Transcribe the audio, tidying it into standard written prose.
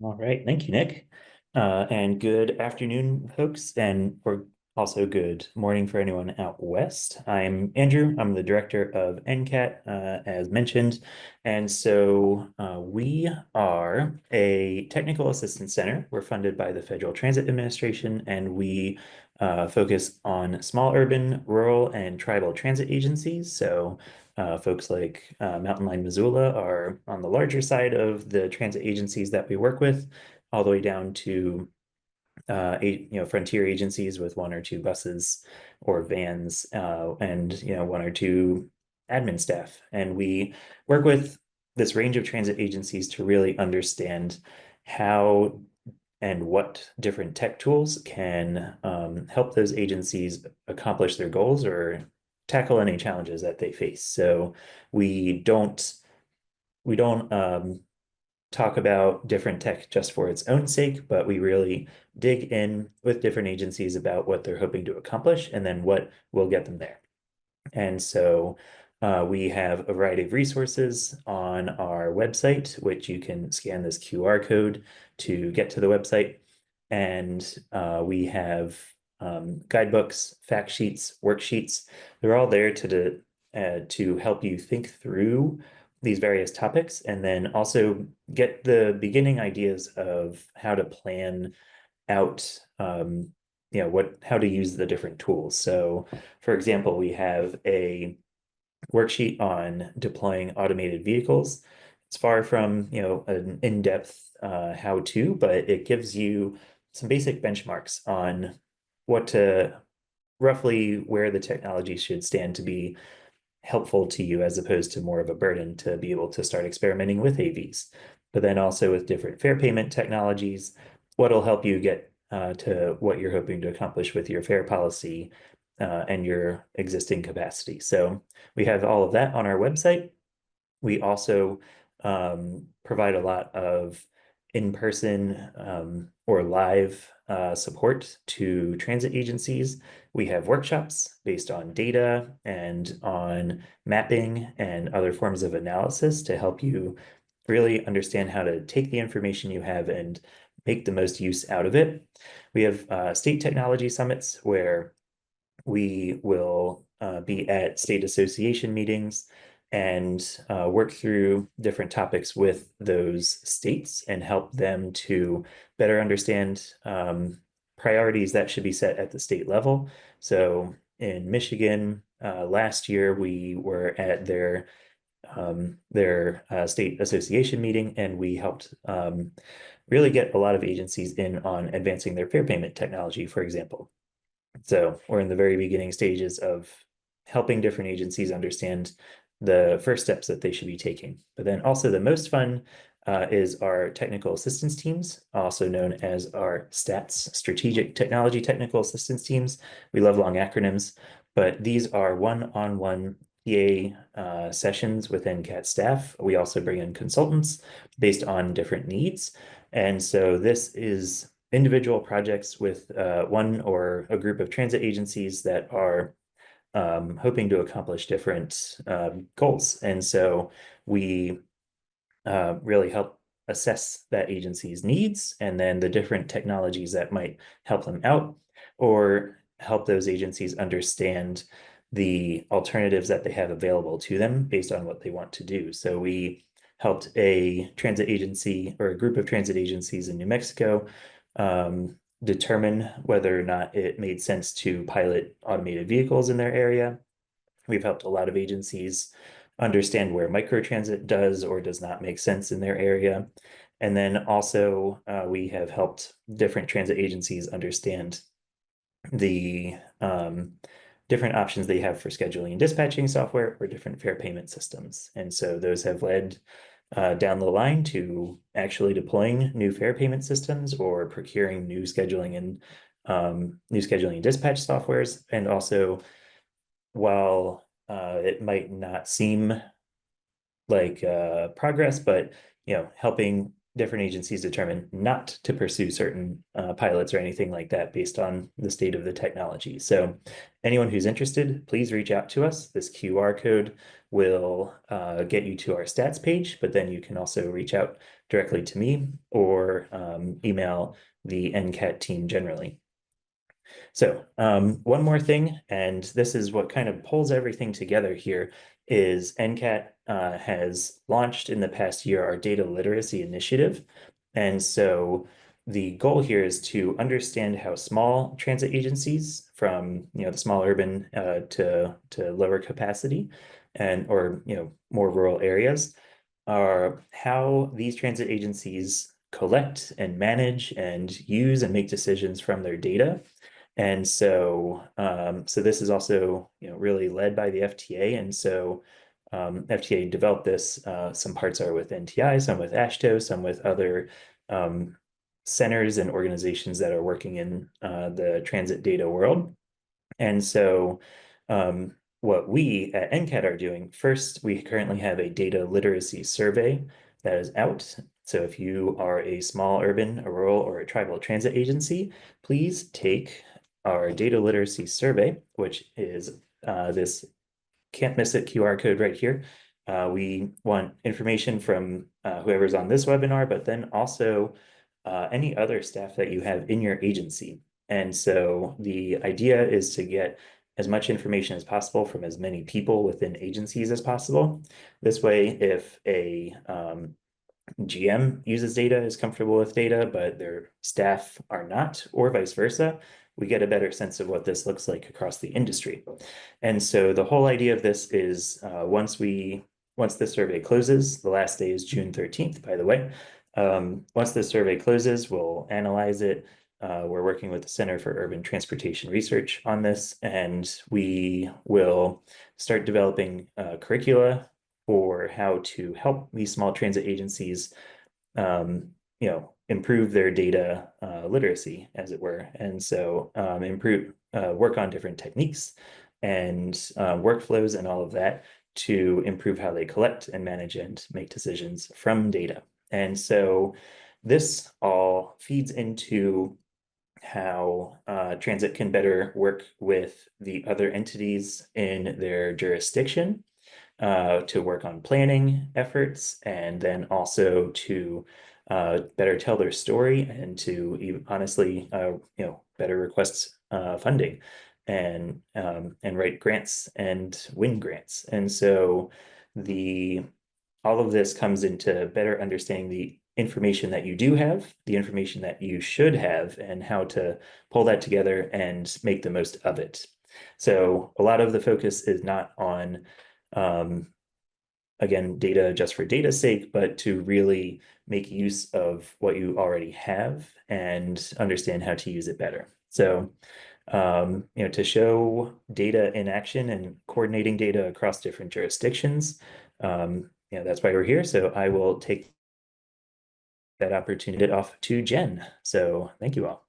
All right, thank you, Nick. And good afternoon, folks, and or also good morning for anyone out west. I'm Andrew. I'm the director of N-CATT, as mentioned. And so we are a technical assistance center. We're funded by the Federal Transit Administration, and we focus on small urban, rural, and tribal transit agencies. So folks like Mountain Line Missoula are on the larger side of the transit agencies that we work with, all the way down to frontier agencies with one or two buses or vans, and one or two admin staff. And we work with this range of transit agencies to really understand how and what different tech tools can help those agencies accomplish their goals or tackle any challenges that they face. So we don't we don't talk about different tech just for its own sake, but we really dig in with different agencies about what they're hoping to accomplish and then what will get them there. And so we have a variety of resources on our website, which you can scan this QR code to get to the website. And we have guidebooks, fact sheets, worksheets. They're all there to help you think through these various topics and then also get the beginning ideas of how to plan out how to use the different tools. So for example, we have a worksheet on deploying automated vehicles. It's far from, an in-depth how-to, but it gives you some basic benchmarks on what to roughly where the technology should stand to be helpful to you as opposed to more of a burden to be able to start experimenting with AVs. But then also with different fare payment technologies, what'll help you get to what you're hoping to accomplish with your fare policy and your existing capacity. So we have all of that on our website. We also provide a lot of in-person or live support to transit agencies. We have workshops based on data and on mapping and other forms of analysis to help you really understand how to take the information you have and make the most use out of it. We have state technology summits where we will be at state association meetings and work through different topics with those states and help them to better understand priorities that should be set at the state level. So in Michigan, last year we were at their state association meeting, and we helped really get a lot of agencies in on advancing their fare payment technology, for example. So we're in the very beginning stages of helping different agencies understand the first steps that they should be taking. But then also the most fun is our technical assistance teams, also known as our STATs, Strategic Technology Technical Assistance Teams. We love long acronyms, but these are one-on-one PA sessions within CAT staff. We also bring in consultants based on different needs. And so this is individual projects with one or a group of transit agencies that are hoping to accomplish different goals. And so we really help assess that agency's needs and then the different technologies that might help them out or help those agencies understand the alternatives that they have available to them based on what they want to do. So we helped a transit agency or a group of transit agencies in New Mexico determine whether or not it made sense to pilot automated vehicles in their area. We've helped a lot of agencies understand where microtransit does or does not make sense in their area. And then also we have helped different transit agencies understand the different options they have for scheduling and dispatching software or different fare payment systems. And so those have led down the line to actually deploying new fare payment systems or procuring new scheduling and dispatch softwares. And also, while it might not seem like progress, but helping different agencies determine not to pursue certain pilots or anything like that based on the state of the technology. So anyone who's interested, please reach out to us. This QR code will get you to our stats page, but then you can also reach out directly to me or email the N-CATT team generally. So one more thing, and this is what kind of pulls everything together here, is N-CATT has launched in the past year our data literacy initiative. And so the goal here is to understand how small transit agencies from the small urban to lower capacity or more rural areas are how these transit agencies collect and manage and use and make decisions from their data. And so, so this is also, really led by the FTA. And so, FTA developed this. Some parts are with NTI, some with AASHTO, some with other centers and organizations that are working in the transit data world. And so, what we at N-CATT are doing, first, we currently have a data literacy survey that is out. So if you are a small urban, a rural, or a tribal transit agency, please take our data literacy survey, which is this can't miss it QR code right here. We want information from whoever's on this webinar, but then also any other staff that you have in your agency. And so the idea is to get as much information as possible from as many people within agencies as possible. This way, if a GM uses data, is comfortable with data, but their staff are not, or vice versa, we get a better sense of what this looks like across the industry. And so the whole idea of this is once the survey closes, the last day is June 13th, by the way. Once the survey closes, we'll analyze it. We're working with the Center for Urban Transportation Research on this, and we will start developing curricula for how to help these small transit agencies, improve their data literacy, as it were. And so work on different techniques and workflows and all of that to improve how they collect and manage and make decisions from data. And so this all feeds into how transit can better work with the other entities in their jurisdiction to work on planning efforts, and then also to better tell their story and to honestly, better request funding and write grants and win grants. And so all of this comes into better understanding the information that you do have, the information that you should have, and how to pull that together and make the most of it. So a lot of the focus is not on, again, data just for data's sake, but to really make use of what you already have and understand how to use it better. So, to show data in action and coordinating data across different jurisdictions, that's why we're here. So I will take that opportunity off to Jen. So thank you all.